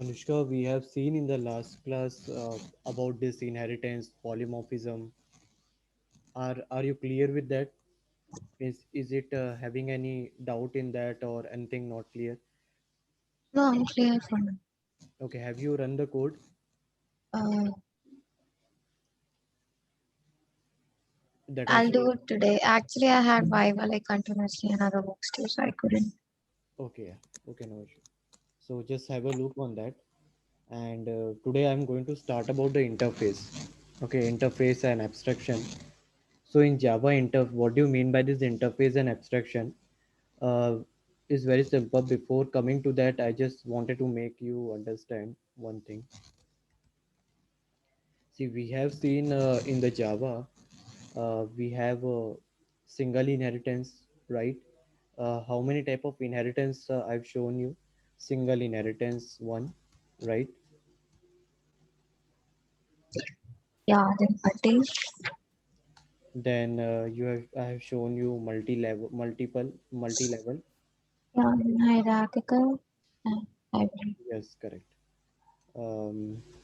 Anushka, we have seen in the last class about this inheritance polymorphism. Are you clear with that? Is it having any doubt in that or anything not clear? No, I'm clear for now. Okay, have you run the code Uh, that I I'll showed? do it today. Actually, I had Viva like continuously and other books too, so I couldn't. Okay, okay, no issue. So just have a look on that. And today I'm going to start about the interface. Okay, interface and abstraction. So in Java what do you mean by this interface and abstraction? Uh, is very simple. Before coming to that, I just wanted to make you understand one thing. See, we have seen in the Java, we have a single inheritance, right? How many type of inheritance I've shown you? Single inheritance one, right? Yeah, then Patti. Then I have shown you multi-level. Yeah, then hierarchical and hybrid. Yes, correct.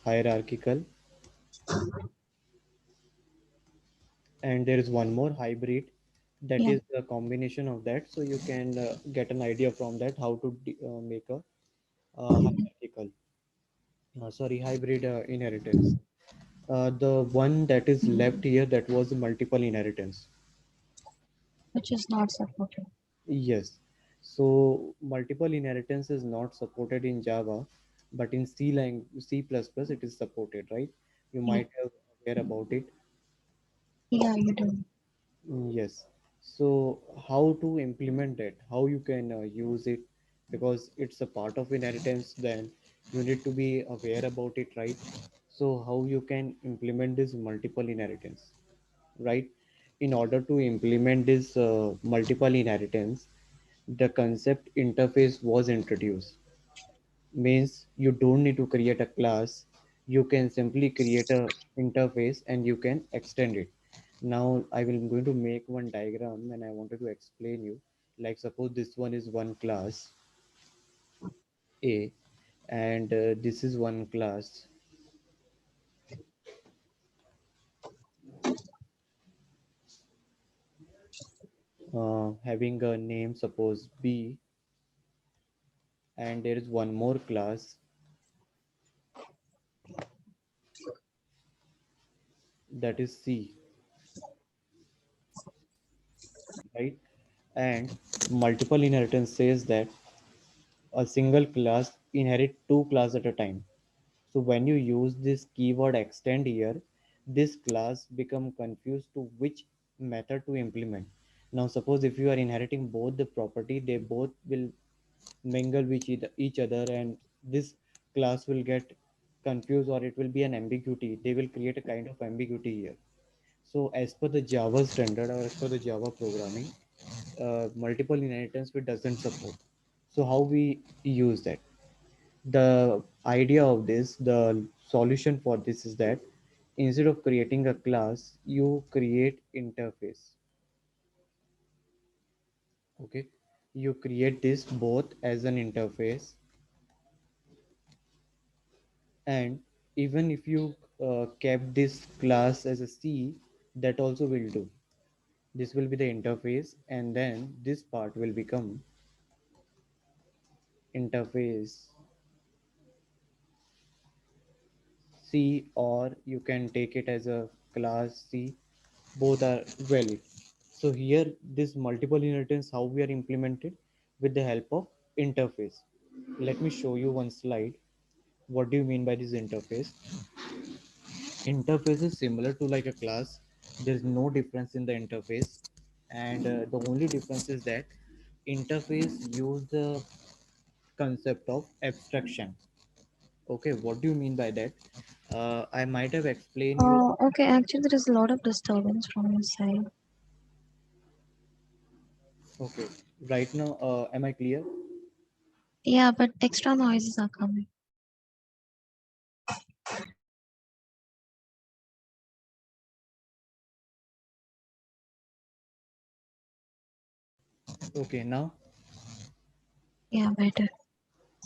Hierarchical, and there is one more hybrid. That Yeah, is a combination of that. So you can get an idea from that how to make a hierarchical. Sorry, hybrid inheritance. The one that is left here, that was multiple inheritance. which is not supported. Yes. So multiple inheritance is not supported in Java, but in C++ it is supported, right? You Yeah, might have aware about it. yeah, you do. Yes. So how to implement it? How you can use it? Because it's a part of inheritance, then you need to be aware about it, right? So how you can implement this multiple inheritance, right? In order to implement this multiple inheritance, the concept interface was introduced. Means you don't need to create a class, you can simply create a interface and you can extend it. Now I will going to make one diagram and I wanted to explain you. Like suppose this one is one class A, and this is one class having a name suppose B, and there is one more class that is C, right? And multiple inheritance says that a single class inherit two class at a time. So when you use this keyword extend here, this class become confused to which method to implement. Now suppose if you are inheriting both the property, they both will mingle with each other, and this class will get confused, or it will be an ambiguity. They will create a kind of ambiguity here. So as per the Java standard or as per the Java programming, multiple inheritance we doesn't support. So how we use that? The idea of this, the solution for this is that instead of creating a class, you create interface. Okay, you create this both as an interface, and even if you kept this class as a C, that also will do. This will be the interface, and then this part will become interface C, or you can take it as a class C. Both are valid. So here this multiple inheritance how we are implemented with the help of interface. Let me show you one slide. What do you mean by this interface? Interface is similar to like a class. There is no difference in the interface, and the only difference is that interface use the concept of abstraction. Okay, what do you mean by that? I might have explained you. Okay, actually, there is a lot of disturbance from your side. Okay, right now, am I clear? Yeah, but extra noises are coming. Okay, now Yeah, better.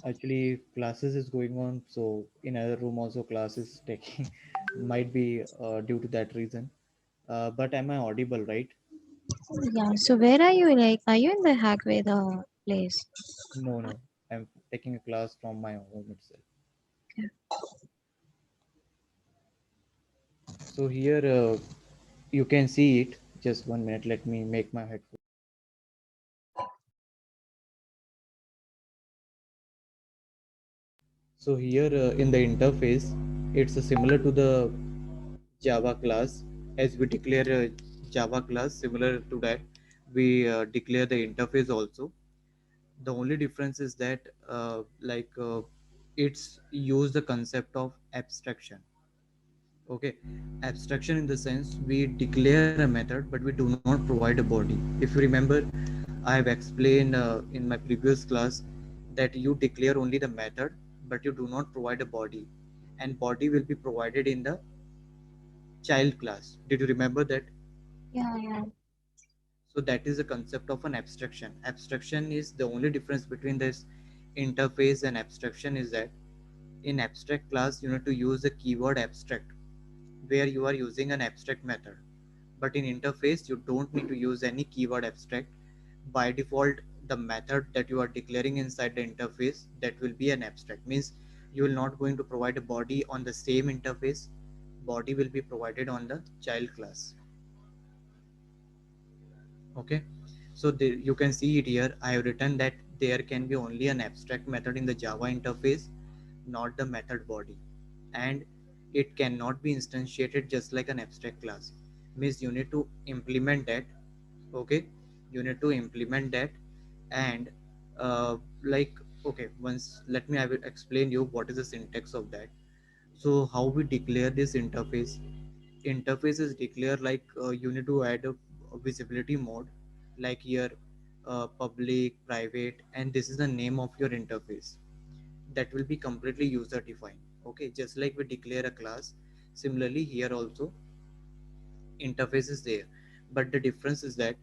Actually, classes is going on, so in other room also classes taking might be due to that reason. But am I audible, right? Yeah. So where are you? Like, are you in the Hagveda place? No, no. I'm taking a class from my home itself. Okay. So here you can see it. Just 1 minute. Let me make my headphone. So here in the interface, it's similar to the Java class. As we declare a Java class, similar to that, we declare the interface also. The only difference is that it's use the concept of abstraction. Okay, abstraction in the sense we declare a method but we do not provide a body. If you remember, I have explained in my previous class that you declare only the method but you do not provide a body, and body will be provided in the child class. Did you remember that? Yeah, yeah. So that is the concept of an abstraction. Abstraction is the only difference between this interface and abstraction is that in abstract class you need to use the keyword abstract where you are using an abstract method, but in interface you don't need to use any keyword abstract. By default, the method that you are declaring inside the interface, that will be an abstract, means you will not going to provide a body on the same interface. Body will be provided on the child class. Okay, so you can see it here. I have written that there can be only an abstract method in the Java interface, not the method body, and it cannot be instantiated just like an abstract class. Means you need to implement that. Okay, you need to implement that, and uh, like okay, once let me I will explain you what is the syntax of that. So how we declare this interface? Interface is declared like you need to add a visibility mode, like here public, private, and this is the name of your interface. That will be completely user defined. Okay, just like we declare a class, similarly here also interface is there, but the difference is that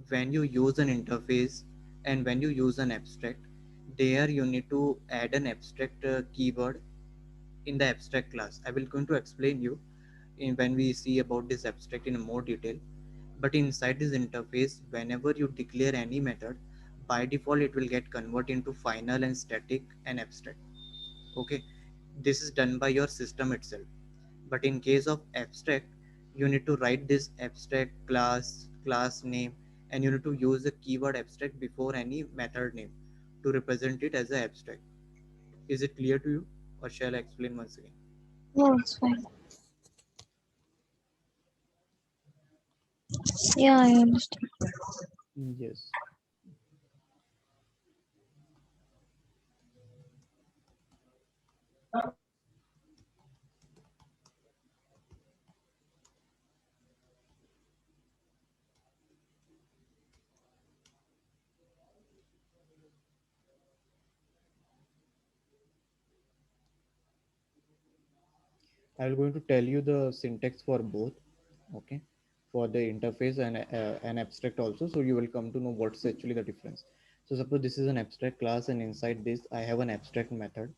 when you use an interface and when you use an abstract, there you need to add an abstract keyword in the abstract class. I will going to explain you in when we see about this abstract in more detail. But inside this interface, whenever you declare any method, by default it will get converted into final and static and abstract. Okay, this is done by your system itself. But in case of abstract, you need to write this abstract class name, and you need to use the keyword abstract before any method name to represent it as an abstract. Is it clear to you, or shall I explain once again? No, it's fine. Yeah, I understand. Yes. I will going to tell you the syntax for both. Okay, for the interface and an abstract also, so you will come to know what's actually the difference. So suppose this is an abstract class, and inside this I have an abstract method.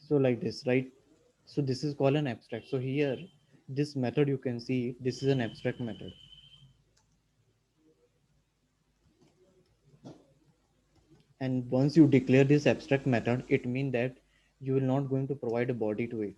So like this, right? So this is called an abstract. So here, this method you can see this is an abstract method, and once you declare this abstract method, it means that you will not going to provide a body to it.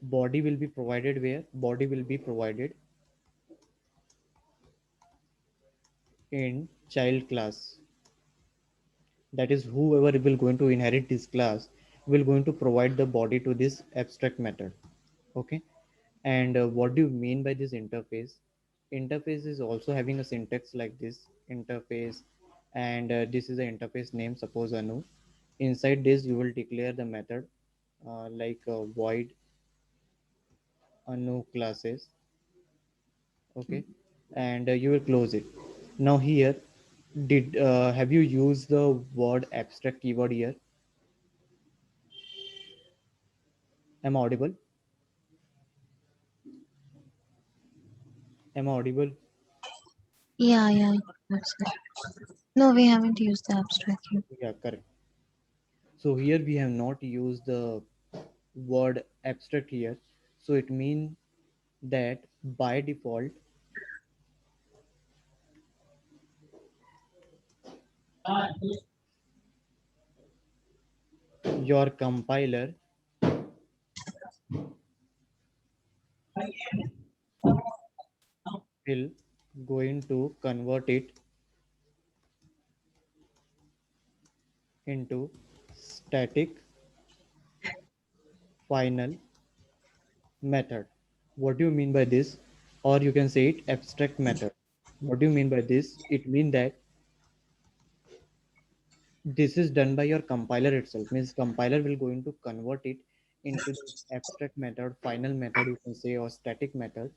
Body will be provided where? Body will be provided in child class. That is, whoever will going to inherit this class will going to provide the body to this abstract method. Okay, and what do you mean by this interface? Interface is also having a syntax like this: interface, and this is the interface name, suppose Anu. Inside this you will declare the method like void Anu classes, okay, and you will close it. Now here, did have you used the word abstract keyword here? Am I audible? Am I audible? Yeah, yeah, that's it. No, we haven't used the abstract here. Yeah, correct. So here we have not used the word abstract here. So it means that by default your compiler will going to convert it into static final method. What do you mean by this? Or you can say it abstract method. What do you mean by this? It means that this is done by your compiler itself. Means compiler will going to convert it into this abstract method, final method you can say, or static method.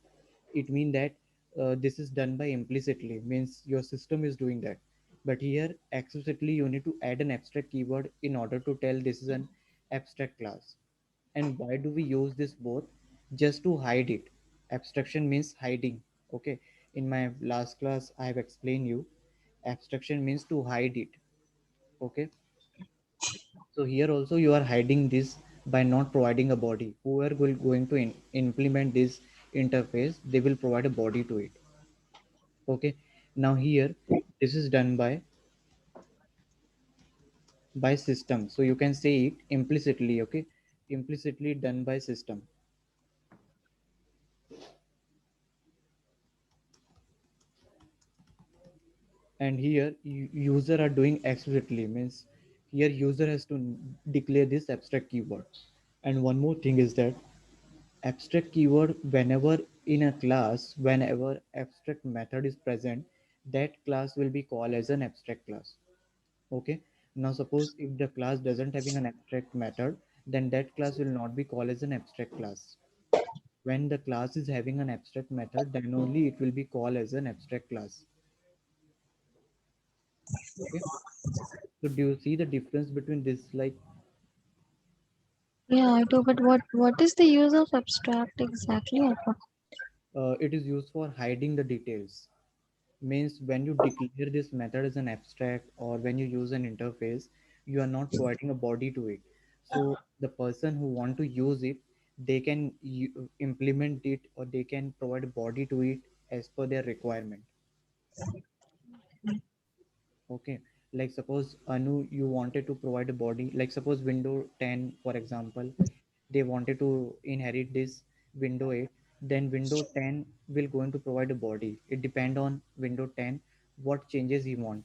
It means that this is done by implicitly. Means your system is doing that. But here explicitly you need to add an abstract keyword in order to tell this is an abstract class. And why do we use this both? Just to hide it. Abstraction means hiding. Okay, in my last class I have explained you abstraction means to hide it. Okay, so here also you are hiding this by not providing a body. Whoever will going to implement this interface, they will provide a body to it. Okay, now here this is done by system, so you can say it implicitly. Okay, implicitly done by system. And here user are doing explicitly, means here user has to declare this abstract keyword. And one more thing is that abstract keyword, whenever in a class, whenever abstract method is present, that class will be called as an abstract class. Okay, now suppose if the class doesn't having an abstract method, then that class will not be called as an abstract class. When the class is having an abstract method, then only it will be called as an abstract class. Okay, so do you see the difference between this? Like Yeah, I do. But what is the use of abstract exactly? I forgot. it is used for hiding the details. Means when you declare this method as an abstract, or when you use an interface, you are not providing a body to it. So the person who want to use it, they can implement it, or they can provide a body to it as per their requirement. Okay, like suppose Anu, you wanted to provide a body, like suppose window 10 for example, they wanted to inherit this window 8, then window 10 will going to provide a body. It depend on window 10 what changes he want.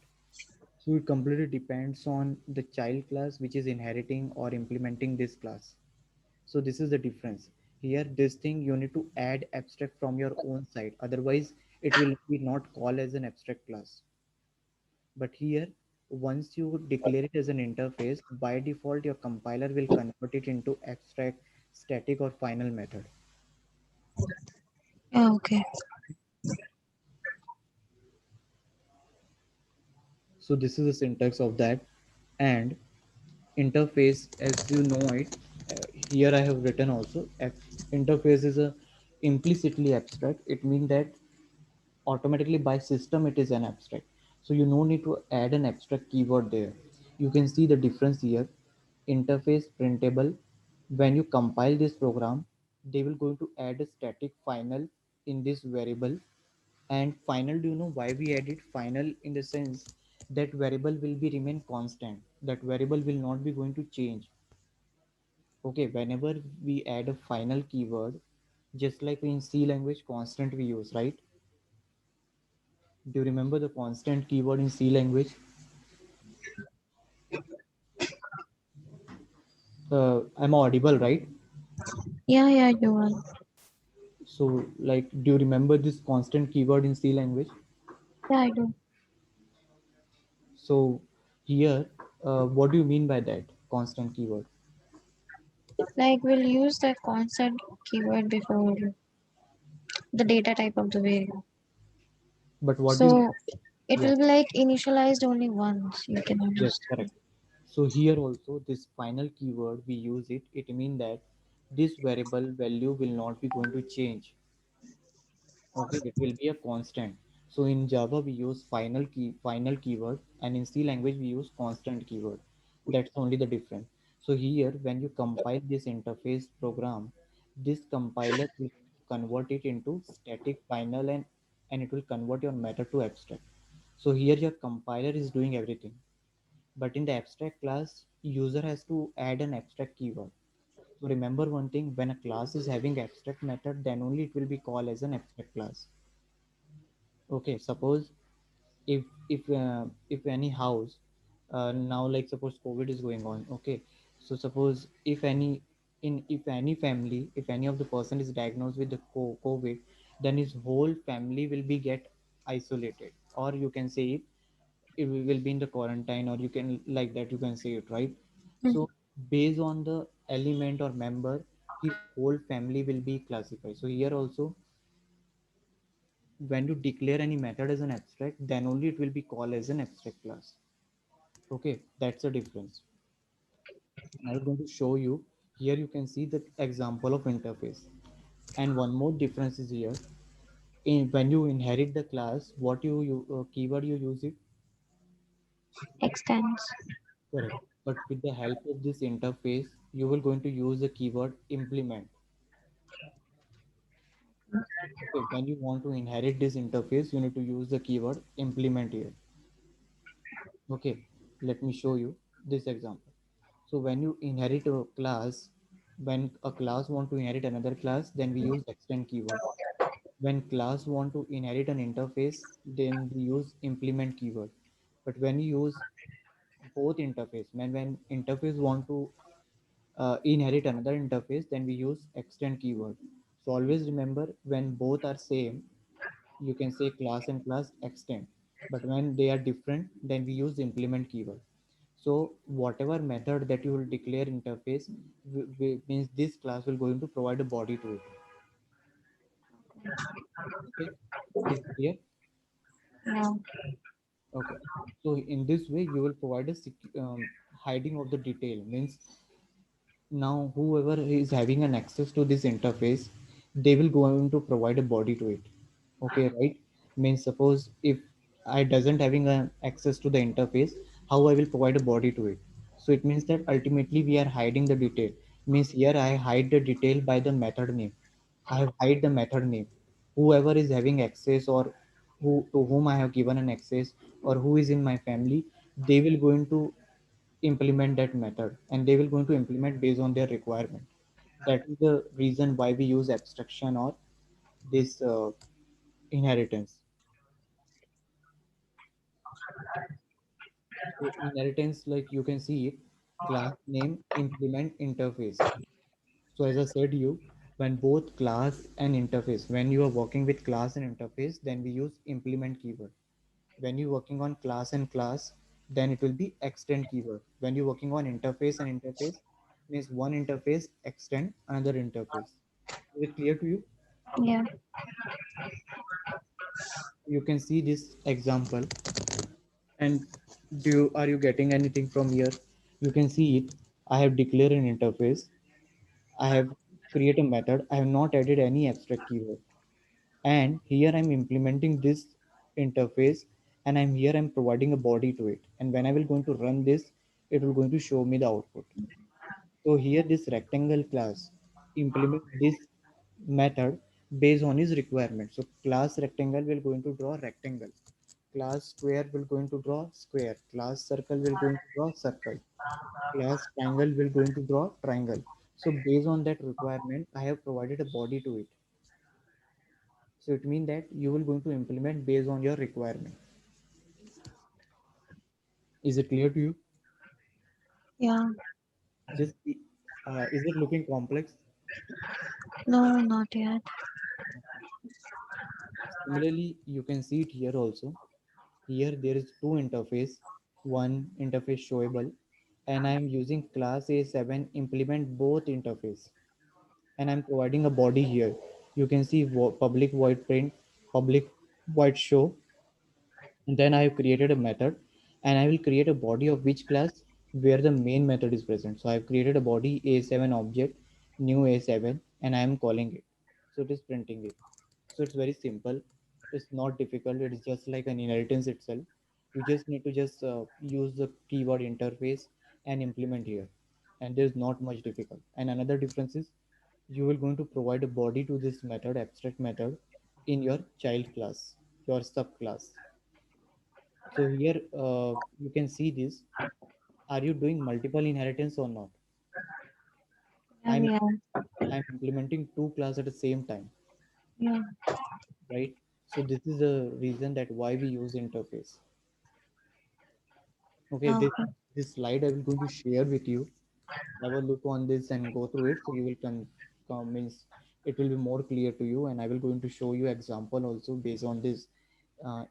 So it completely depends on the child class which is inheriting or implementing this class. So this is the difference. Here this thing you need to add abstract from your own side, otherwise it will be not called as an abstract class. But here, once you declare it as an interface, by default your compiler will convert it into abstract, static or final method. Yeah, okay. So this is the syntax of that. And interface, as you know it, here I have written also, interface is a implicitly abstract. It means that automatically by system it is an abstract, so you no need to add an abstract keyword there. You can see the difference here. Interface printable, when you compile this program, they will going to add a static final in this variable. And final, do you know why we added final? In the sense that variable will be remain constant, that variable will not be going to change. Okay, whenever we add a final keyword, just like in C language constant we use, right? Do you remember the constant keyword in C language? I'm audible, right? Yeah, yeah, you are. So, like, do you remember this constant keyword in C language? Yeah, I do. So here, what do you mean by that constant keyword? Like we'll use the constant keyword before the data type of the variable. But what is, So it yeah, will be like initialized only once. You can yes, understand. correct. So here also this final keyword we use it, it means that this variable value will not be going to change. Okay, it will be a constant. So in Java we use final keyword, and in C language we use constant keyword. That's only the difference. So here when you compile this interface program, this compiler will convert it into static final, and it will convert your method to abstract. So here your compiler is doing everything. But in the abstract class, user has to add an abstract keyword. So remember one thing, when a class is having abstract method, then only it will be called as an abstract class. Okay, suppose if any house, now like suppose COVID is going on. Okay, so suppose if any family, if any of the person is diagnosed with the COVID, then his whole family will be get isolated, or you can say it will be in the quarantine, or you can like that you can say it, right? So based on the element or member, his whole family will be classified. So here also, when you declare any method as an abstract, then only it will be called as an abstract class. Okay, that's the difference. I'm going to show you. Here you can see the example of interface. And one more difference is here, when you inherit the class, what keyword you use it. Extends. Correct. But with the help of this interface, you will going to use the keyword implement. Okay, when you want to inherit this interface, you need to use the keyword implement here. Okay, let me show you this example. So when you inherit a class, when a class want to inherit another class, then we use extend keyword. When class want to inherit an interface, then we use implement keyword. But when you use both interface, when interface want to inherit another interface, then we use extend keyword. So always remember, when both are same, you can say class and class extend, but when they are different, then we use implement keyword. So whatever method that you will declare interface, means this class will going to provide a body to it. Okay, is it clear? Yeah. Okay, so in this way you will provide a hiding of the detail, means now whoever is having an access to this interface, they will going to provide a body to it. Okay, right? Means suppose if I doesn't having a access to the interface, how I will provide a body to it? So it means that ultimately we are hiding the detail. Means here I hide the detail by the method name. I have hide the method name. Whoever is having access, or who to whom I have given an access, or who is in my family, they will going to implement that method, and they will going to implement based on their requirement. That is the reason why we use abstraction or this inheritance. So inheritance, like you can see it, class name implement interface. So as I said you, when both class and interface, when you are working with class and interface, then we use implement keyword. When you're working on class and class, then it will be extend keyword. When you're working on interface and interface, means one interface extend another interface. Is it clear to you? Yeah. You can see this example, and are you getting anything from here? You can see it. I have declared an interface. I have created a method. I have not added any abstract keyword. And here I'm implementing this interface, and I'm providing a body to it. And when I will going to run this, it will going to show me the output. So here this rectangle class implement this method based on his requirement. So class rectangle will going to draw rectangle. Class square will going to draw square. Class circle will going to draw circle. Class triangle will going to draw triangle. So based on that requirement, I have provided a body to it. So it means that you will going to implement based on your requirement. Is it clear to you? Yeah. Just is it looking complex? No, not yet. Similarly, you can see it here also. Here there is two interface. one interface showable, and I'm using class A7 implement both interface, and I'm providing a body here. You can see public void print, public void show, and then I have created a method, and I will create a body of which class where the main method is present. So I have created a body A7 object, new A7, and I am calling it. So it is printing it. So it's very simple. It's not difficult. It's just like an inheritance itself. You just need to just use the keyword interface and implement here. And there's not much difficult. And another difference is you will going to provide a body to this method, abstract method, in your child class, your subclass. So here you can see this. Are you doing multiple inheritance or not? Yeah, I'm yeah, I'm implementing two classes at the same time, yeah. right? So this is the reason that why we use interface. Okay, Okay. this slide I will going to share with you. Have a look on this and go through it, so you will means it will be more clear to you. And I will going to show you example also based on this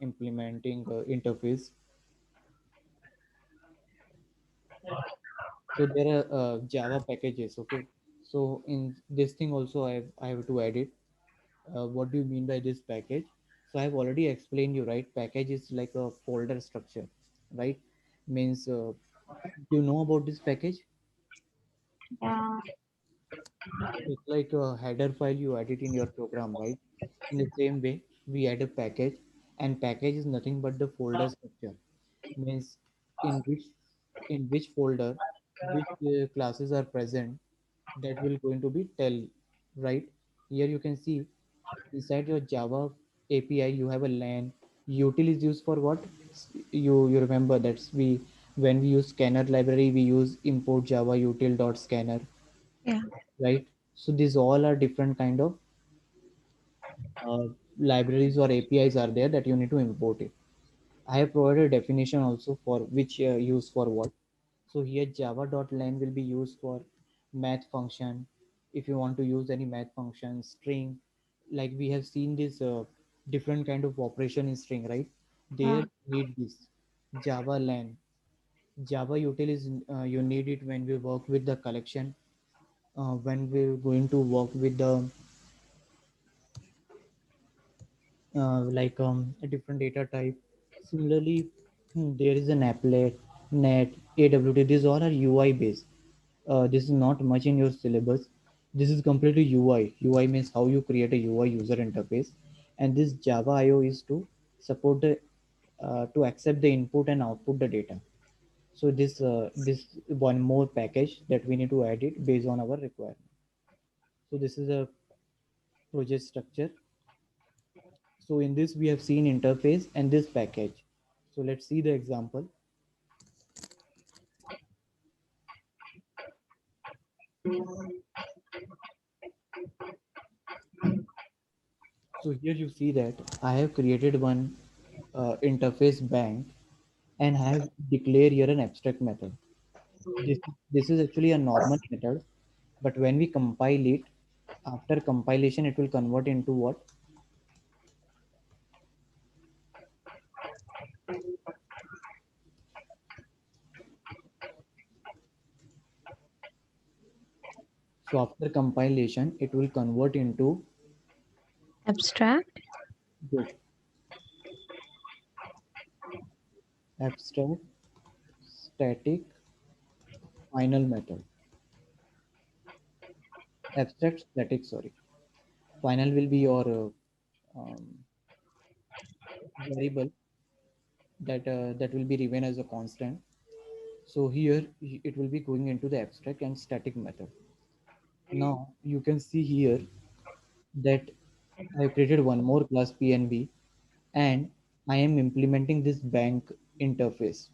implementing interface. So there are Java packages. Okay, so in this thing also I have to add it. What do you mean by this package? So I've already explained you, right? Package is like a folder structure, right? Means do you know about this package? Yeah, It's like a header file you edit in your program, right? In the same way we add a package, and package is nothing but the folder structure. Means in which folder which classes are present, that will going to be tell, right? Here you can see inside your Java API you have a LAN. Util is used for what? You remember that's we when we use scanner library we use import java util dot scanner, yeah. right? So these all are different kind of uh, libraries or APIs are there that you need to import it. I have provided a definition also for which use for what. So here java.len will be used for math function. If you want to use any math function, string, like we have seen this different kind of operation in string, right? There Uh, need this Java len. Java util is you need it when we work with the collection, when we're going to work with the like a different data type. Similarly, there is an applet, net, AWT. These all are UI based. This is not much in your syllabus. This is completely UI. UI means how you create a UI user interface, and this Java IO is to support the to accept the input and output the data. So this one more package that we need to add it based on our requirement. So this is a project structure. So in this we have seen interface and this package. So let's see the example. So here you see that I have created one interface bank, and I have declared here an abstract method. This, this is actually a normal method, but when we compile it, after compilation, it will convert into what? So after compilation, it will convert into abstract. this abstract static final method. Abstract static, sorry. Final will be your variable that will be given as a constant. So here it will be going into the abstract and static method. Now you can see here that I have created one more class PNB, and I am implementing this bank interface.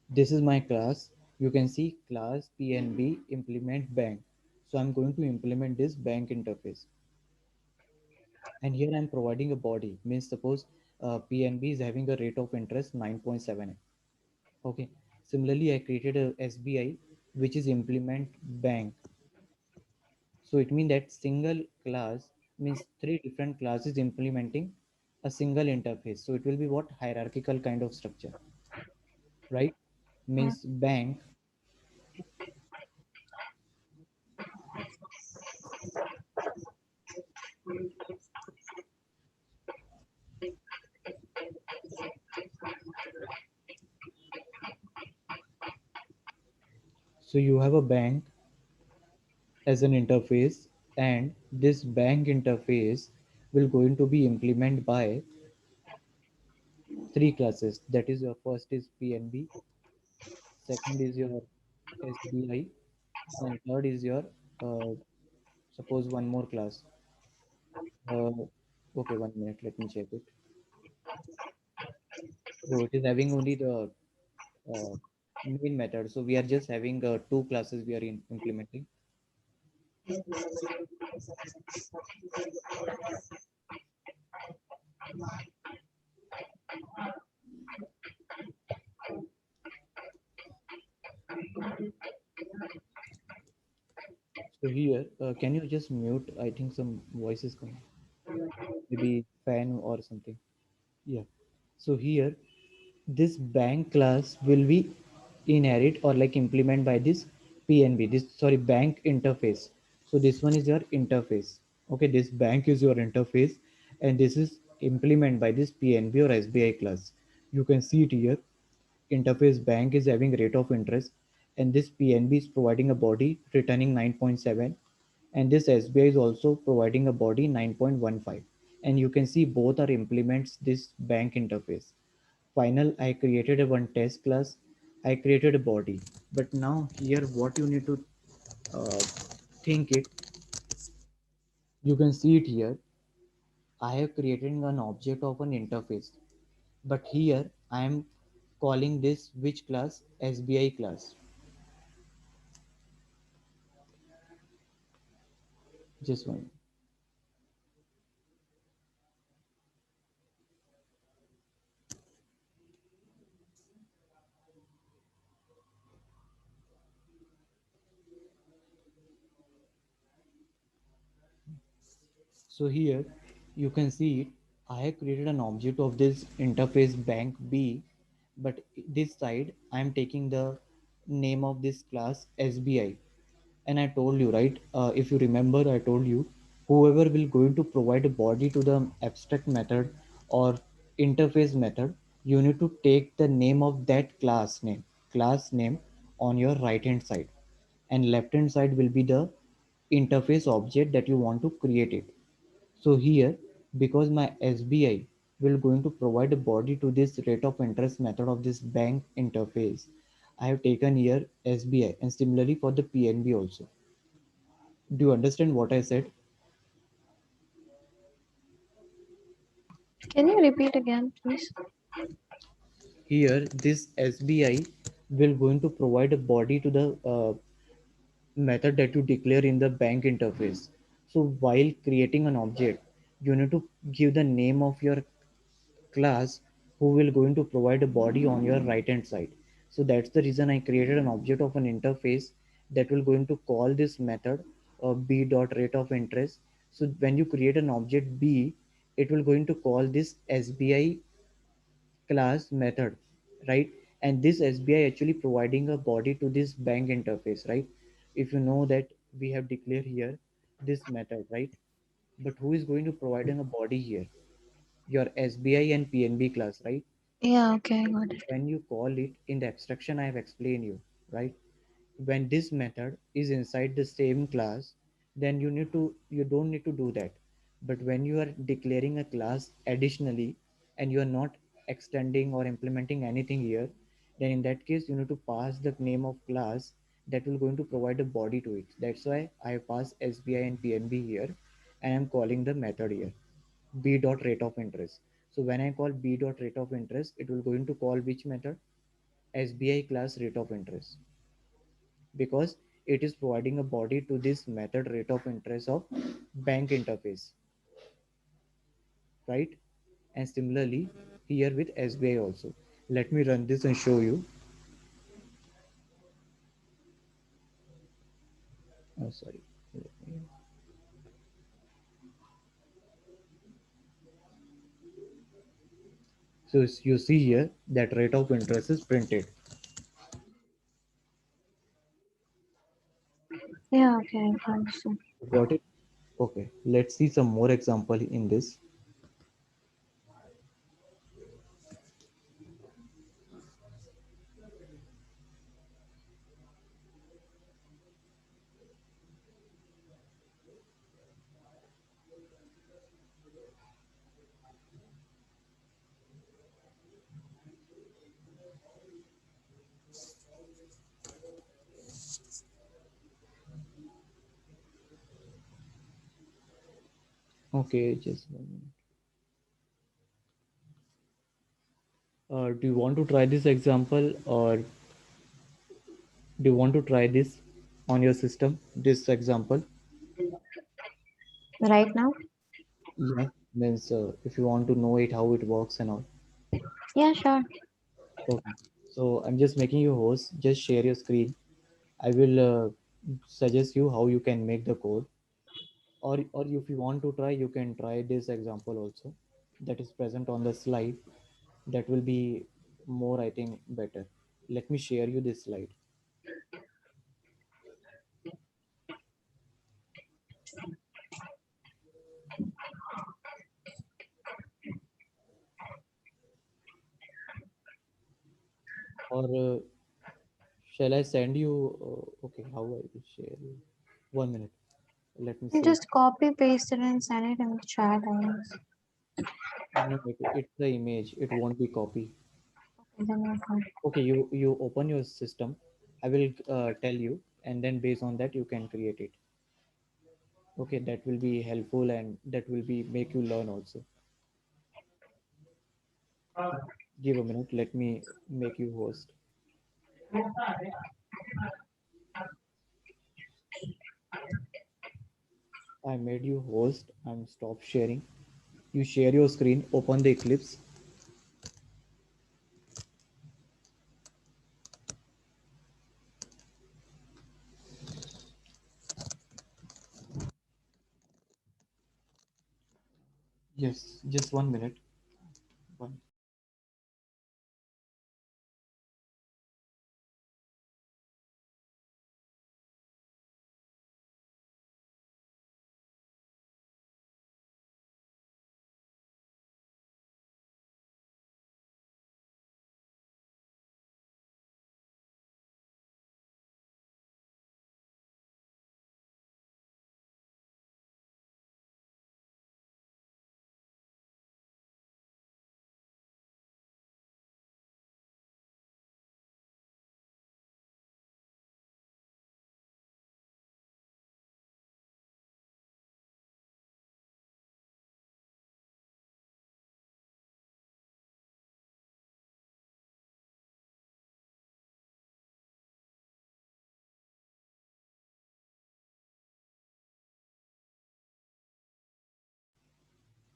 This is my class. You can see class PNB implement bank. So I'm going to implement this bank interface. And here I'm providing a body. Means suppose PNB is having a rate of interest 9.7. Okay. Similarly, I created a SBI which is implement bank. So it means that single class means three different classes implementing a single interface. So it will be what hierarchical kind of structure. right? Yeah. Means bank. So you have a bank as an interface, and this bank interface will going to be implemented by three classes. That is, your first is PNB, second is your SBI, and third is your uh, suppose one more class. Uh, okay, 1 minute. Let me check it. So it is having only the uh, main method. So we are just having two classes we are implementing. So here, can you just mute? I think some voice is coming. Maybe fan or something. Yeah. So here, this bank class will be inherit or like implement by this PNB. This, sorry, bank interface. So this one is your interface. Okay, this bank is your interface, and this is implement by this PNB or SBI class. You can see it here. Interface bank is having rate of interest, and this PNB is providing a body returning 9.7, and this SBI is also providing a body 9.15. And you can see both are implements this bank interface. Final, I created a one test class, I created a body. But now here what you need to uh, think it, you can see it here. I have created an object of an interface, but here I am calling this which class? SBI class. Just one. So here you can see it. I have created an object of this interface bank B, but this side I am taking the name of this class SBI. And I told you, right? If you remember, I told you whoever will going to provide a body to the abstract method or interface method, you need to take the name of that class name on your right hand side, and left hand side will be the interface object that you want to create it. So here, because my SBI will going to provide a body to this rate of interest method of this bank interface, I have taken here SBI, and similarly for the PNB also. Do you understand what I said? Can you repeat again, please? Here, this SBI will going to provide a body to the method that you declare in the bank interface. So while creating an object, you need to give the name of your class who will going to provide a body on your right hand side. So that's the reason I created an object of an interface that will going to call this method b dot rate of interest. So when you create an object b, it will going to call this SBI class method, right? And this SBI actually providing a body to this bank interface, right? If you know that we have declared here this method, right? But who is going to providing a body here? Your SBI and PNB class, right? Yeah, okay, I got it. When you call it in the abstraction I have explained you, right? When this method is inside the same class, then you don't need to do that. But when you are declaring a class additionally, and you are not extending or implementing anything here, then in that case you need to pass the name of class that will going to provide a body to it. That's why I pass SBI and PNB here, and I'm calling the method here b dot rate of interest. So when I call b dot rate of interest, it will going to call which method? SBI class rate of interest, because it is providing a body to this method rate of interest of bank interface, right? And similarly here with SBI also. Let me run this and show you. Oh, sorry. So you see here that rate of interest is printed. Yeah, okay, understood. Got it? Okay, let's see some more example in this. Okay, just 1 minute. Do you want to try this example, or do you want to try this on your system, this example? Right now? Yeah, means if you want to know it, how it works and all. Yeah, sure. Okay. So I'm just making you host. Just share your screen. I will suggest you how you can make the code, or if you want to try, you can try this example also. That is present on the slide. That will be more, I think, better. Let me share you this slide. Or shall I send you? Okay, how I will share you? 1 minute. Let me You see. just copy paste it and send it in the chat. I guess. No, it's the image. It won't be copy. Okay, then you're fine. Okay, you open your system. I will tell you, and then based on that, you can create it. Okay, that will be helpful, and that will be make you learn also. Give a minute. Let me make you host. I made you host. I'm stop sharing. You share your screen. Open the Eclipse. Yes, just 1 minute. One.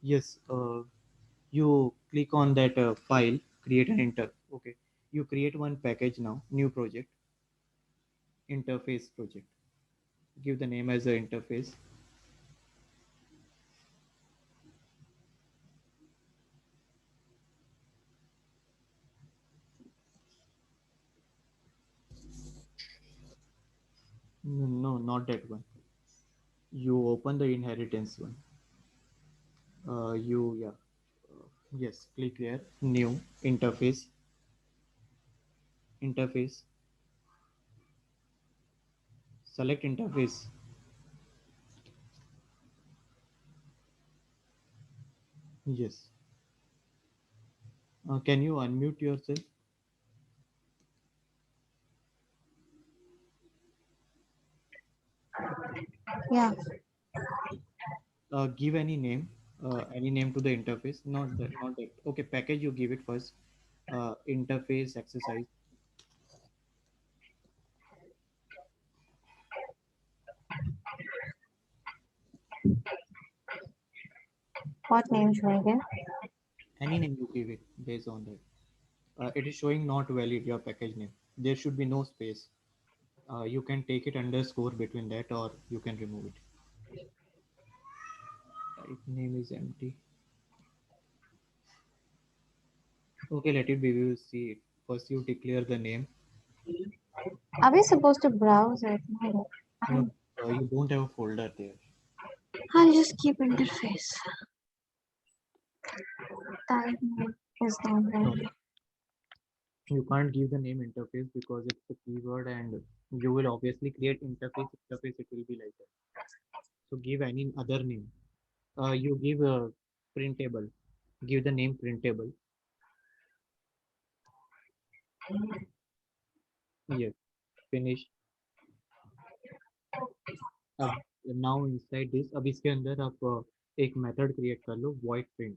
Yes. You click on that file. Create an enter. Okay. You create one package now. New project. Interface project. Give the name as a interface. No, no, not that one. You open the inheritance one. You yeah. Yes, click here. New interface. Interface. Select interface. Yes. Can you unmute yourself? Yeah. Give any name to the interface. Not that, not that. Okay, package you give it first. Interface exercise. What name should I give? Any name you give it based on that. It is showing not valid your package name. There should be no space. You can take it underscore between that, or you can remove it. Type name is empty. Okay, let it be. We will see it. First, you declare the name. Are we supposed to browse it? No. No, You don't have a folder there. I'll just keep interface. Type name is not No, there. you can't give the name interface because it's a keyword and you will obviously create interface. Interface, it will be like that. So give any other name. You give a printable. Give the name printable. Yes, finish. अब now inside this, अब इसके अंदर आप एक method create कर लो void print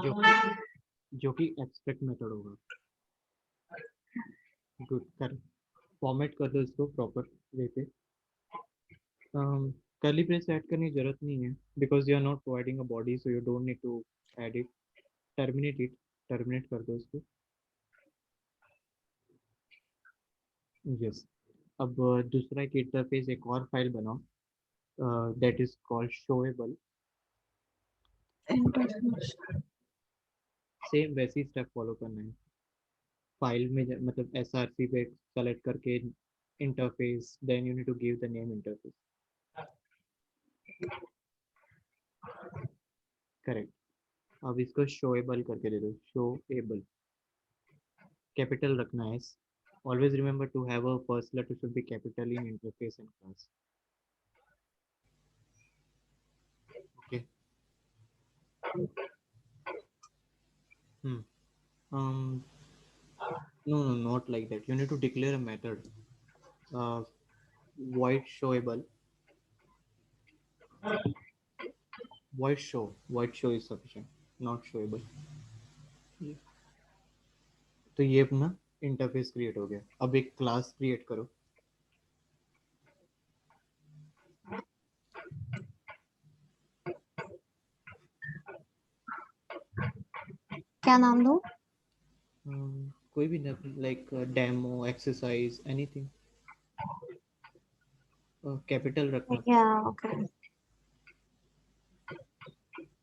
जो कि जो कि एब्स्ट्रैक्ट मेथड होगा. गुड कर फॉर्मेट कर दो इसको प्रॉपर वे पे. कर्ली ब्रेस ऐड करने की जरूरत नहीं है because you are not providing a body so you don't need to add it. Terminate it. Terminate कर दो इसको. यस. अब दूसरा एक इंटरफेस एक और फाइल बनाओ that is called showable. Interface. Same वैसी स्टेप फॉलो करना है. फाइल में मतलब एसआरसी पे सेलेक्ट करके interface then you need to give the name interface. Correct. अब इसको शोएबल करके दे दो. शोएबल कैपिटल रखना है. Always remember to have a first letter should be capital in interface and class. Okay. hmm. um no, no, not like that. You need to declare a method. uh, Void showable. Void show is sufficient, not showable. तो ये अपना interface create हो गया. अब एक class create करो. क्या नाम दो? कोई भी like demo exercise anything. Capital रखना. Yeah, okay.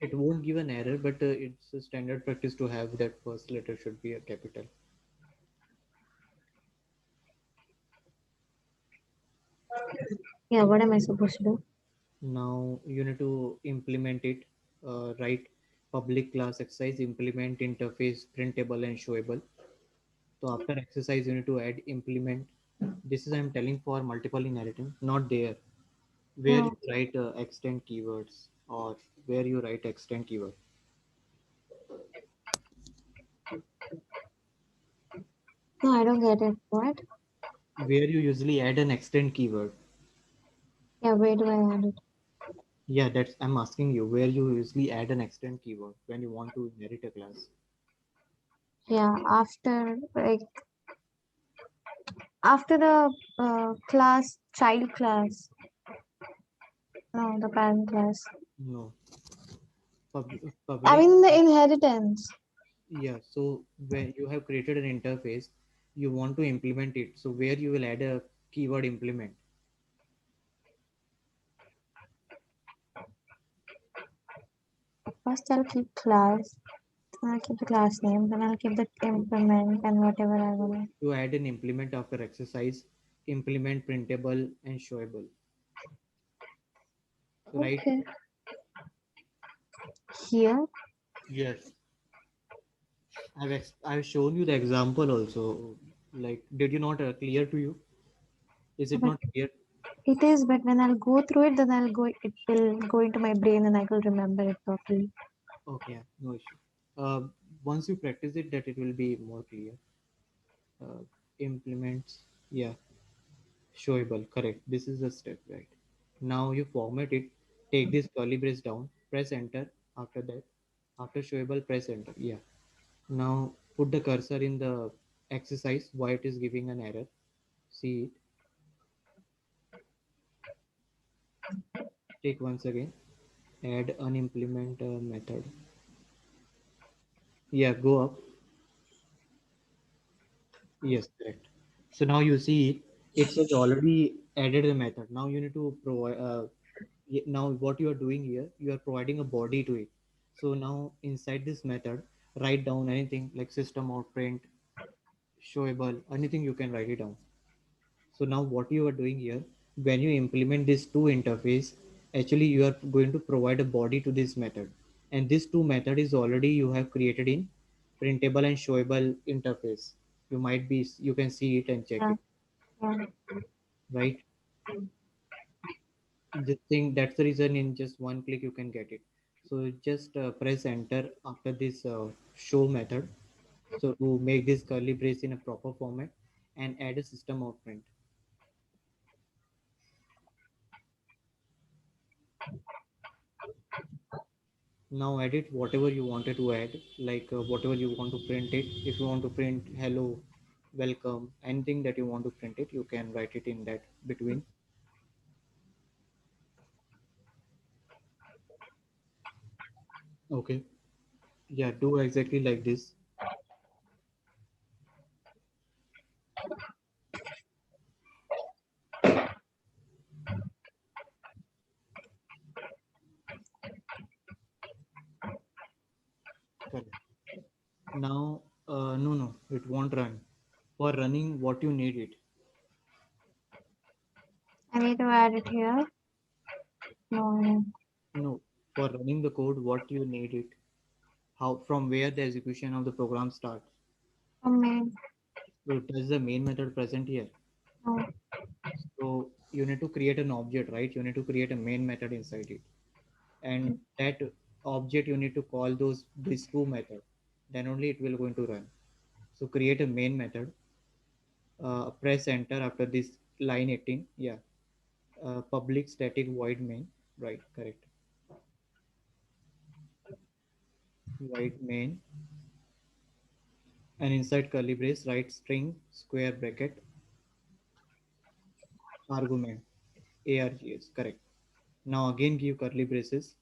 It won't give an error, but it's a standard practice to have that first letter should be a capital. Yeah, what am I supposed to do? Now you need to implement it. Write public class exercise, implement interface, printable and showable. So after exercise, you need to add implement. This is I'm telling for multiple inheritance, not there. Where Yeah. you write extend keywords or where you write extend keyword. No, I don't get it. What? Where you usually add an extend keyword. Yeah, where do I add it? Yeah, that's I'm asking you where you usually add an extend keyword when you want to inherit a class. Yeah, after the class, child class. No, the parent class. No. I Public. mean the inheritance. Yeah, so when you have created an interface, you want to implement it. So where you will add a keyword implement. First, I'll keep class. Then I'll keep the class name. Then I'll keep the implement and whatever I want. To add an implement after exercise, implement printable and showable. Right? Okay. Here. Yes. I've shown you the example also. Like, did you not clear to you? Is it But not clear? it is, but when I'll go through it, then it will go into my brain and I will remember it properly. Okay, yeah, no issue. Uh, Once you practice it, that it will be more clear. Implements, yeah, showable, correct. This is the step, right? Now you format it. Take this curly brace down. Press enter. After that, after showable, press enter. Yeah. Now put the cursor in the exercise. Why it is giving an error? See it. Take once again. Add unimplement method. Yeah, go up. Yes, correct. So now you see it. It says already added the method. Now you need to provide. Now what you are doing here, you are providing a body to it. So now inside this method, write down anything like system or print, showable, anything you can write it down. So now what you are doing here? When you implement this two interface, actually you are going to provide a body to this method, and this two method is already you have created in printable and showable interface. You can see it and check Yeah. it, Yeah. right? This thing, that's the reason in just one click you can get it. So just press enter after this show method, so to make this curly brace in a proper format, and add a system out print. Now edit whatever you wanted to add, like whatever you want to print it. If you want to print hello, welcome, anything that you want to print it, you can write it in that between. Okay, yeah, do exactly like this. Correct. Now no, it won't run. For running, what you need it. I need to add it here. No. No, for running the code, what you need it. How, from where the execution of the program starts. Oh man. So does the main method present here? No. So you need to create an object, right? You need to create a main method inside it, and that object you need to call these two methods. Then only it will going to run. So create a main method. Press enter after this line 18. Yeah. Public static void main. Right. Correct. Void main, and inside curly brace write string square bracket argument args. Correct. Now again give curly braces.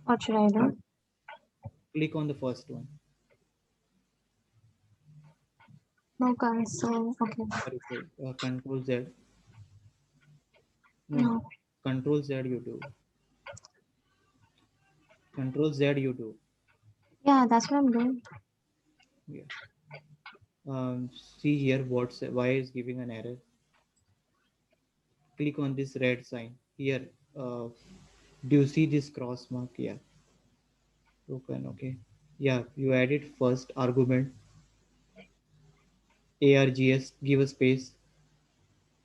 What should I do? Click on the first one. No console. Okay. Sorry, sorry. Control Z. No, no. No. Control Z you do. Control Z you do. Yeah, that's what I'm doing. Yeah. See here what's why is giving an error. Click on this red sign here. Uh, do you see this cross mark? Yeah. Broken. Okay. Yeah. You added first argument args. Give a space.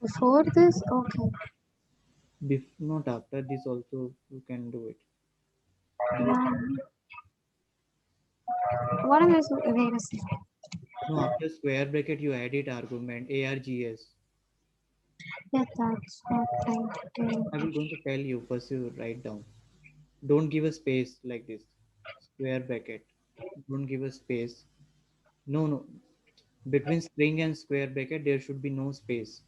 Before this? Okay. Not after this also you can do it. Give a Yeah. space. What am I supposed to wait a second. No, after square bracket you added argument args. Yeah, that's what I do. I will going to tell you first. You write down. Don't give a space like this. Square bracket. Don't give a space. No, no. Between string and square bracket, there should be no space.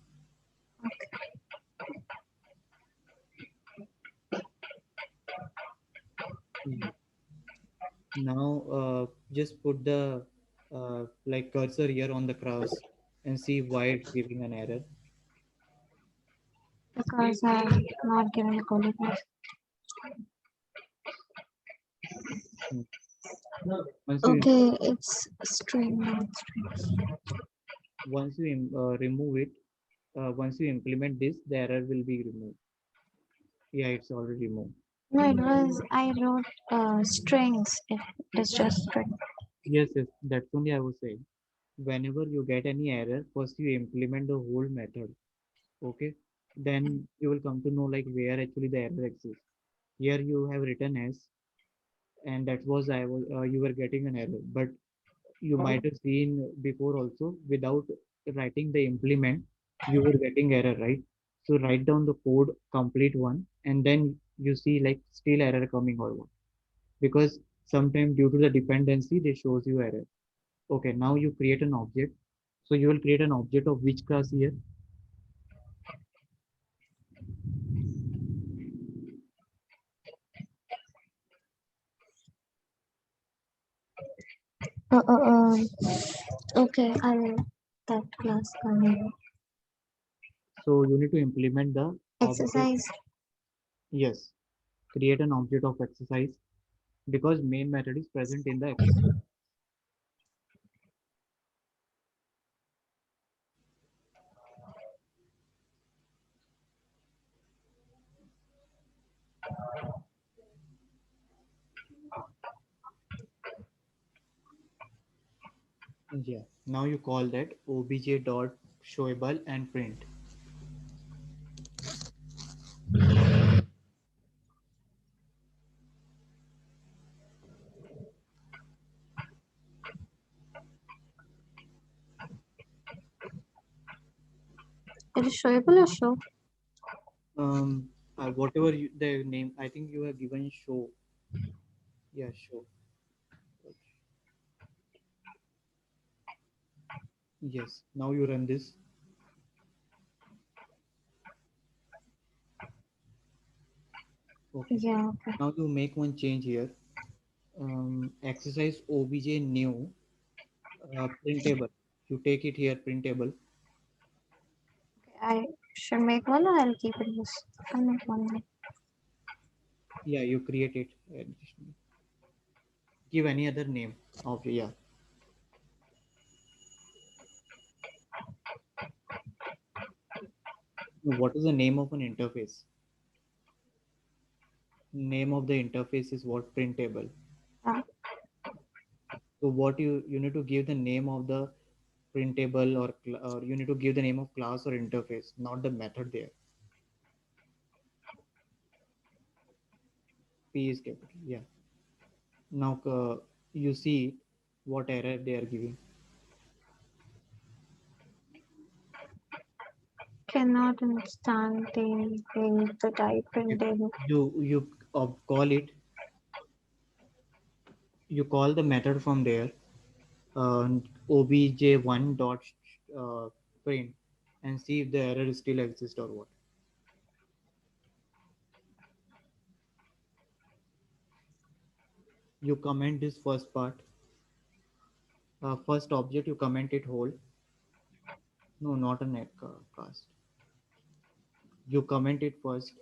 Yeah. Now, just put the like cursor here on the cross and see why it's giving an error. Because I'm not given the coordinates. Hmm. Once you Okay, it's string, not string. remove it, once you implement this, the error will be removed. Yeah, it's already removed. No, it was, I wrote strings. It's just string. Yes, yes, that's only I was saying. Whenever you get any error, first you implement the whole method. Okay, then you will come to know like where actually the error exists. Here you have written as, and that was I was you were getting an error, but you might have seen before also without writing the implement, you were getting error, right? So write down the code complete one, and then you see like still error coming over, because sometimes due to the dependency they shows you error. Okay, now you create an object. So you will create an object of which class here? Uh, uh, uh, okay, I'll that class. So you need to implement the object. Exercise. Yes, create an object of exercise, because main method is present in the exercise. Yeah. Now you call that obj dot showable and print. It is showable or show? Whatever the name, I think you have given show. Yeah, show. Yes. Now you run this. Okay. Yeah, okay. Now you make one change here. Exercise obj new printable. You take it here printable. I should make one or I'll keep it this. I'll make one more. Yeah, you create it. Give any other name of, yeah. What is the name of an interface? Name of the interface is what? Printable. Yeah. So what you need to give the name of the printable, or you need to give the name of class or interface, not the method there. P is capital. Yeah. Now you see what error they are giving. Cannot understand the type Okay. printable. You call it. You call the method from there. Obj1 dot print, and see if the error still exists or what. You comment this first part. First object, you comment it whole. No, not a net cast. You comment it first.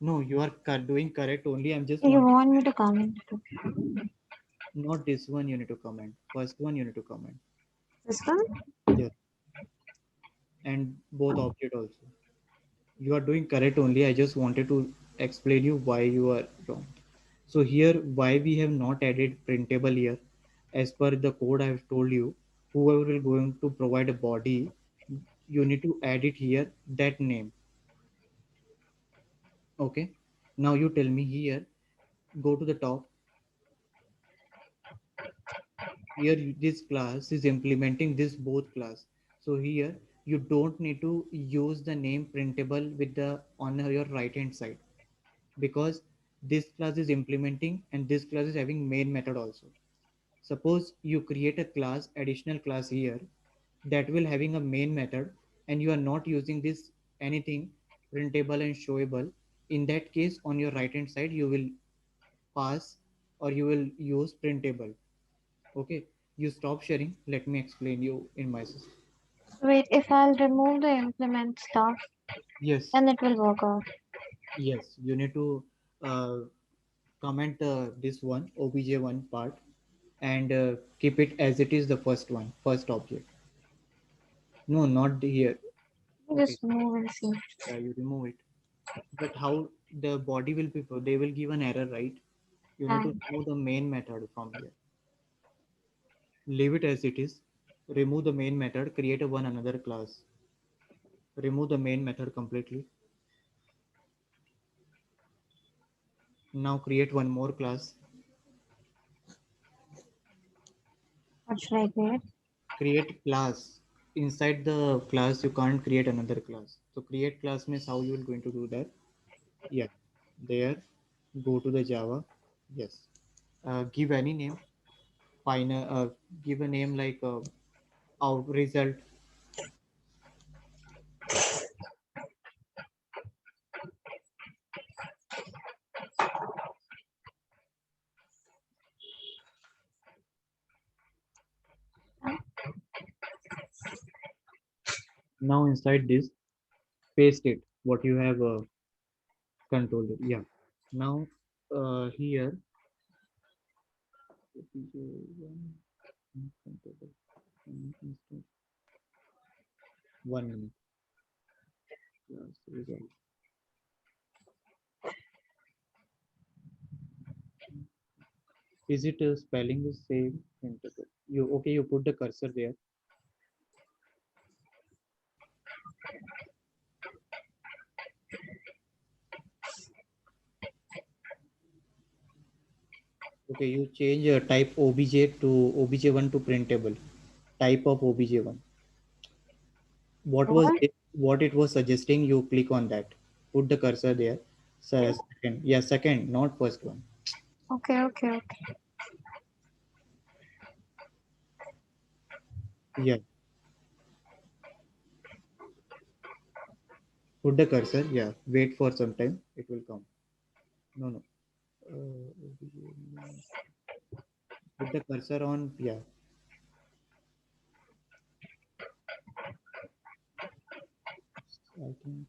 No, you are doing correct only. I'm just You wanting, want me to comment it? Okay. not this one you need to comment. First one you need to comment. This one? Yes, and both object also. You are doing correct only. I just wanted to explain you why you are wrong. So here, why we have not added printable here, as per the code I have told you, whoever will going to provide a body, you need to add it here, that name. Okay. Now you tell me here, go to the top. Here this class is implementing this both class. So here you don't need to use the name printable with the on your right hand side, because this class is implementing and this class is having main method also. Suppose you create a class, additional class here, that will having a main method, and you are not using this anything printable and showable. In that case, on your right hand side you will pass, or you will use printable. Okay, you stop sharing, let me explain you in my system. Wait, if I'll remove the implement stuff, Yes. then it will work out. Yes, you need to uh, comment this one obj1 part, and keep it as it is, the first one, first object. No, not here. Okay. Just move and see. Yeah, you remove it. But how the body will be, they will give an error, right? You need to And remove the main method from here. Leave it as it is. Remove the main method, create a one another class. Remove the main method completely. Now create one more class. what should I create? Create class. Inside the class, you can't create another class. So create class means how you will going to do that. Yeah, there. Go to the Java. Yes. Give any name. Final. Give a name like out result. Now inside this, paste it. What you have controlled. Yeah. Now here. One minute. Class result. Is it spelling the same? Interpret. You put the cursor there. Okay, you change type obj to obj1 to printable. Type of obj1. What was What? it, what it was suggesting? You click on that. Put the cursor there. So second, yeah, second, not first one. Okay, okay, okay. Yeah, put the cursor. Yeah, wait for some time. It will come. No, no. Put the cursor on. Yeah, I think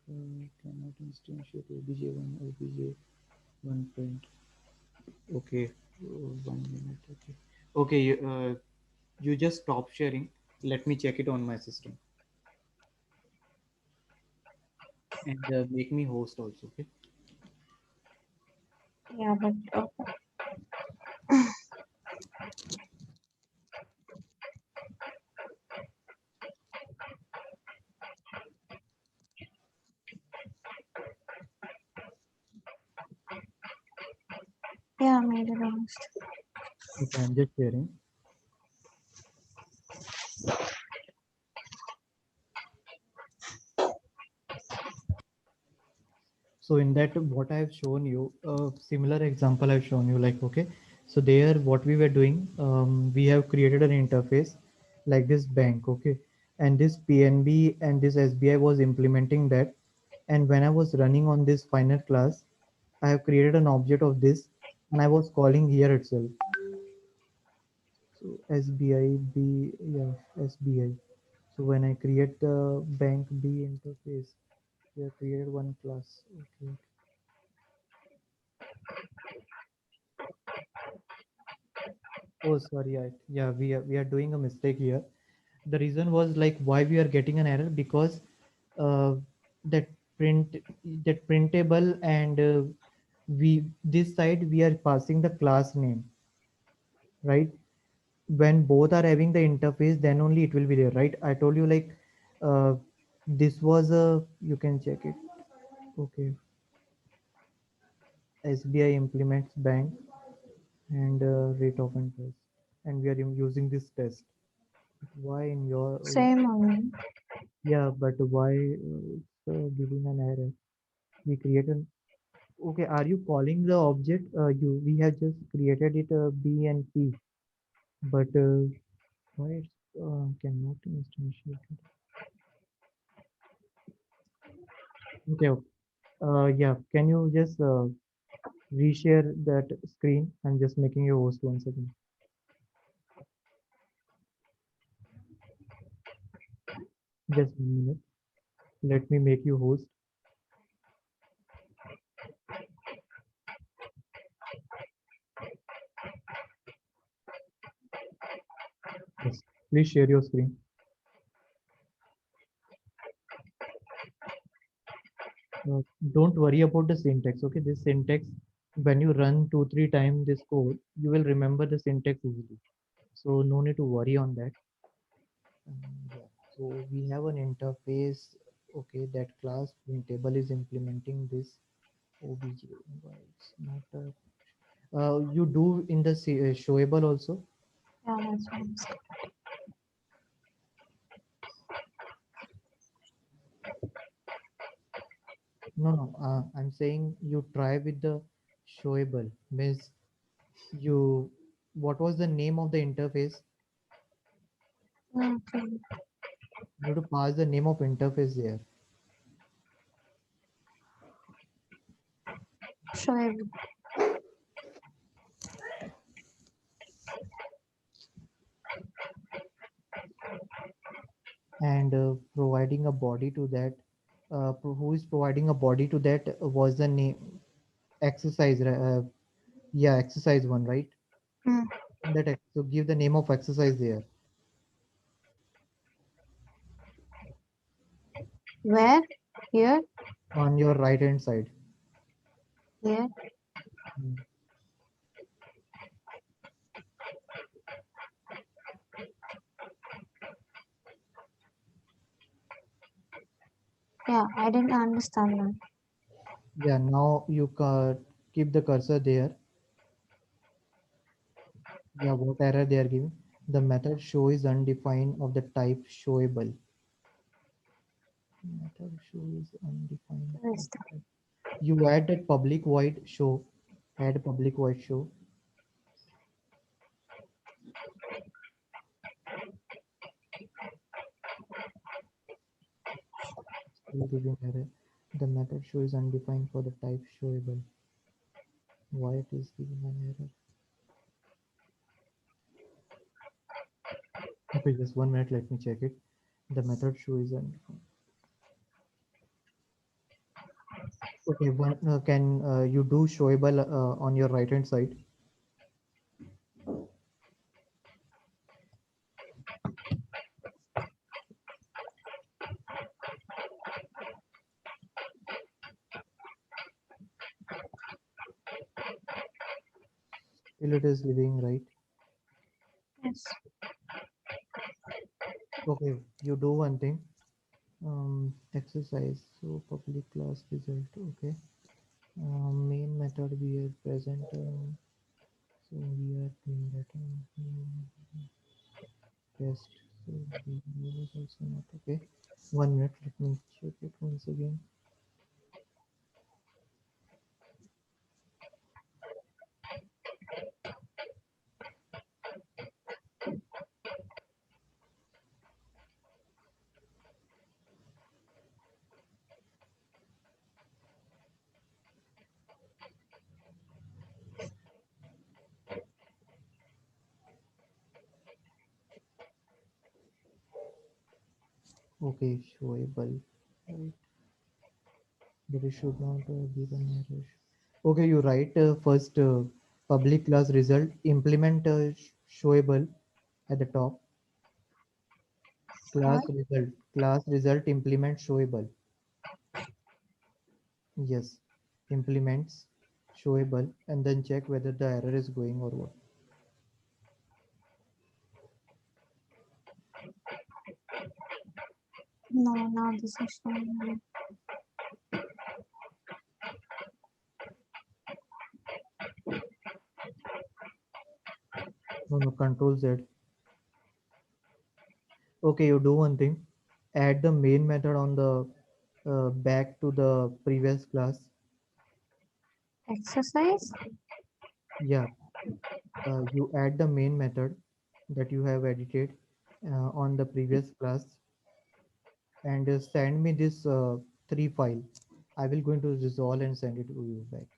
cannot instantiate obj1 obj1 print. Okay, 1 minute. Okay, okay. You just stop sharing. Let me check it on my system and make me host also. Okay. Yeah, but yeah, made it honest. Okay, I'm just sharing. So in that, what I have shown you, a similar example I've shown you, like, okay, so there what we were doing, we have created an interface like this bank, okay, and this PNB and this SBI was implementing that. And when I was running on this final class, I have created an object of this and I was calling here itself. So SBI B, yeah, SBI. So when I create the bank B interface, we have created one class. Okay. Oh, sorry. Yeah, we are doing a mistake here. The reason was like why we are getting an error because uh, that print that printable and we this side we are passing the class name, right? When both are having the interface, then only it will be there, right? I told you like this was a you can check it. Okay, SBI implements bank and rate of interest, and we are using this test. Why in your Same only. yeah, but why it's giving an error? We create an okay. Are you calling the object? You we have just created it B and P, but why it's cannot instantiate it? Okay, okay. Yeah. Can you just reshare that screen? I'm just making you host once again. Just 1 minute. Let me make you host. Yes. Please share your screen. Uh, don't worry about the syntax. Okay, this syntax, when you run 2 3 times this code, you will remember the syntax easily. So no need to worry on that. Yeah. So we have an interface. Okay, that class table is implementing this obj. Why it's not a, you do in the showable also. Yeah, that's what I'm saying. No, no. I'm saying you try with the showable. Means you. What was the name of the interface? Okay. You have to pass the name of interface there. Sure. And providing a body to that who is providing a body to that was the name exercise yeah, exercise one, right? Mm. That so give the name of exercise there Where? Here? on your right hand side. Here? Mm. Yeah, I didn't understand that. Yeah, now you keep the cursor there. Yeah, what error they are giving? The method show is undefined of the type showable. Method show is undefined Where of is the that? type. You add that public void show. Add public void show. Still giving error. The method show is undefined for the type showable. Why it is giving an error? Okay, just 1 minute. Let me check it. The method show is undefined. Okay, one can you do showable on your right hand side? Still it is giving right. Yes. Okay, you do one thing. Exercise. So public class result. Okay. Main method we are present. So we are doing that. Test. So the was also not okay. 1 minute. Let me check it once again. Okay, showable. Right. But it should not give an error. Okay, you write first public class result. Implement showable at the top. What? Class result. Class result implement showable. Yes, implements showable and then check whether the error is going or what. No, now this is showing me. No, no, control Z. Okay, you do one thing. Add the main method on the back to the previous class. Exercise? Yeah, you add the main method that you have edited on the previous class and send me this three file. I will going to resolve and send it to you back.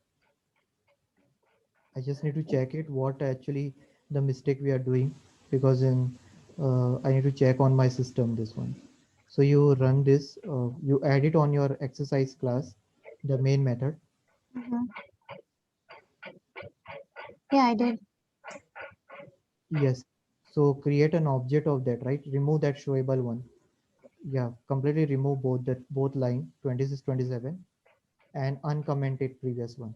I just need to check it what actually the mistake we are doing because in I need to check on my system this one. So you run this, you add it on your exercise class, the main method. Mm-hmm. Yeah, I did. Yes. So create an object of that, right? Remove that showable one. Yeah, completely remove both line 26, 27 and uncommented previous one.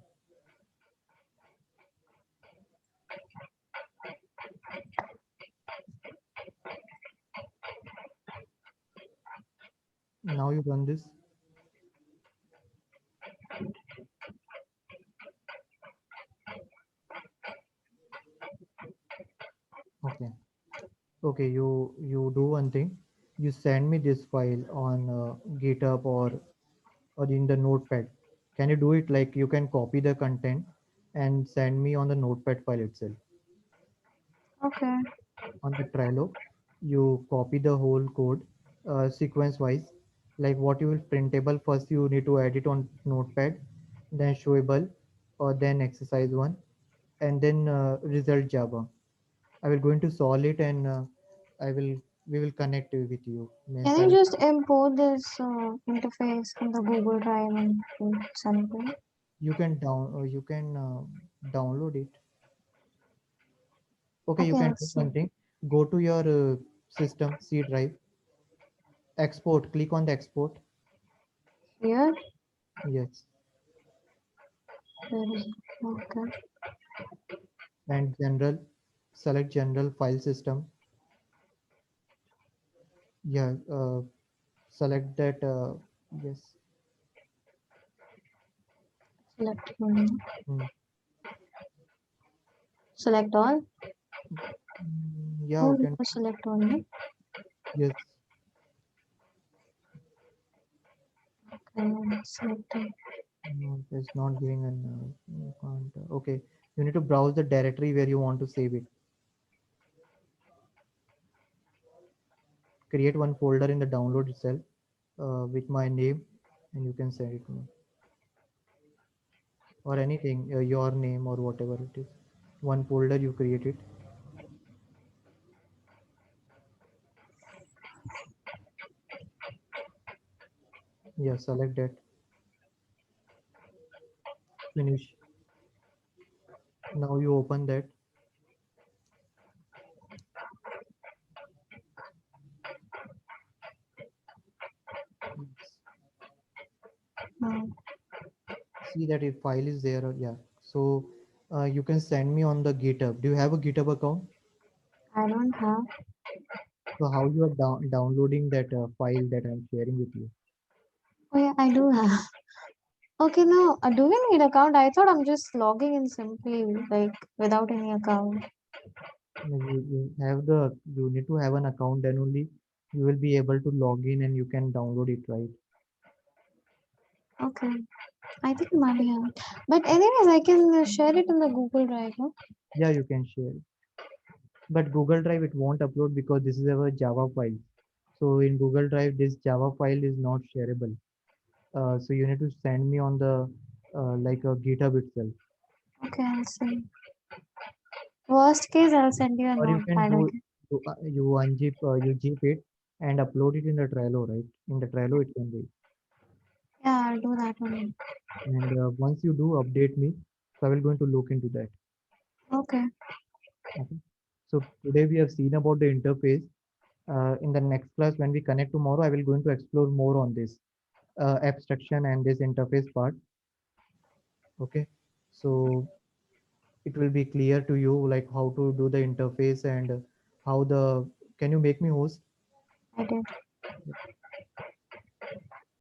Now you run this. Okay. Okay, you do one thing. You send me this file on GitHub or in the notepad. Can you do it like you can copy the content and send me on the notepad file itself? Okay. On the Trello, you copy the whole code sequence wise. Like what you will printable first, you need to edit on notepad, then showable, or then exercise one, and then result Java. I will going to solve it and I will we will connect with you. Means I Can will you just import this interface in the Google Drive and send it to me? you can download it. Okay, you Okay, can I'll do see. one thing. Go to your system C drive, export. Click on the export. Here? Yes, Where is it? Okay. and general. Select general file system. Yeah, select that. Yes. Select only. Hmm. Select all. Yeah, Oh, you you can. can select only. Yes. Select all. No, it's not giving an. You can't. Okay. You need to browse the directory where you want to save it. Create one folder in the download itself with my name, and you can send it to me, or anything, your name or whatever it is. One folder you create it. Yeah, select that. Finish. Now you open that. Yes. Hmm. See that if file is there. Yeah. So you can send me on the GitHub. Do you have a GitHub account? I don't have. So how you are downloading that file that I'm sharing with you? Oh yeah, I do have. Okay, now do we need account? I thought I'm just logging in simply like without any account. No, you have the you need to have an account, then only you will be able to log in and you can download it, right? Okay, I think might be have. But anyways, I can share it in the Google Drive. No? Yeah, you can share it. But Google Drive it won't upload because this is our Java file. So in Google Drive, this Java file is not shareable. So you need to send me on the like a GitHub itself, Okay, I'll see. Worst case, I'll send you a or you can notepad do again. you unzip you zip it and upload it in the Trello, right? In the Trello it can be. Yeah, I'll do that only. And once you do, update me. So I will going to look into that. Okay, Okay. So today we have seen about the interface. In the next class, when we connect tomorrow, I will going to explore more on this abstraction and this interface part. Okay. So it will be clear to you like how to do the interface and how the. Can you make me host? I did.